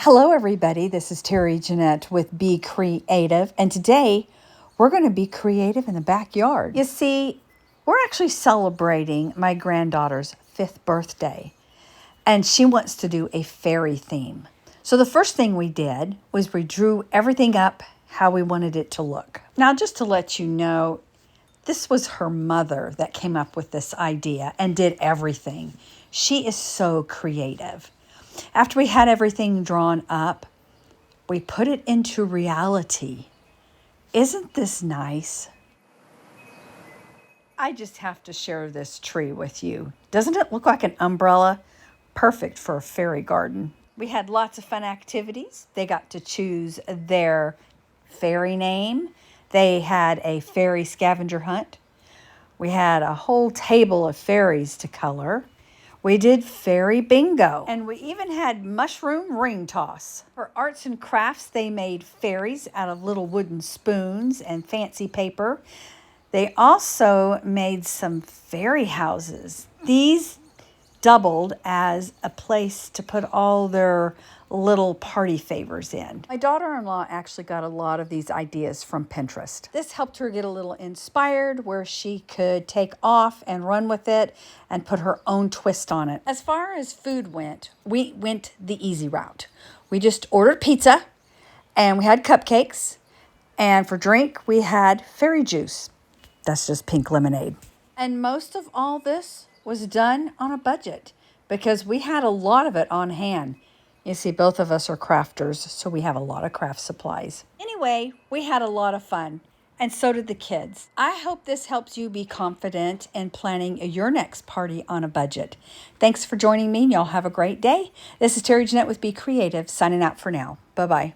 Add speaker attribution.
Speaker 1: Hello, everybody. This is Terry Jeanette with Be Creative, and today we're going to be creative in the backyard. You see, we're actually celebrating my granddaughter's 5th birthday, and she wants to do a fairy theme. So the first thing we did was we drew everything up how we wanted it to look. Now, just to let you know, this was her mother that came up with this idea and did everything. She is so creative. After we had everything drawn up, we put it into reality. Isn't this nice? I just have to share this tree with you. Doesn't it look like an umbrella? Perfect for a fairy garden. We had lots of fun activities. They got to choose their fairy name. They had a fairy scavenger hunt. We had a whole table of fairies to color. We did fairy bingo, and we even had mushroom ring toss. For arts and crafts, they made fairies out of little wooden spoons and fancy paper. They also made some fairy houses. These doubled as a place to put all their little party favors in. My daughter-in-law actually got a lot of these ideas from Pinterest. This helped her get a little inspired where she could take off and run with it and put her own twist on it. As far as food went, we went the easy route. We just ordered pizza and we had cupcakes, and for drink we had fairy juice. That's just pink lemonade. And most of all this was done on a budget because we had a lot of it on hand. You see, both of us are crafters, so we have a lot of craft supplies. Anyway, we had a lot of fun, and so did the kids. I hope this helps you be confident in planning your next party on a budget. Thanks for joining me, and y'all have a great day. This is Terry Jeanette with Be Creative, signing out for now. Bye-bye.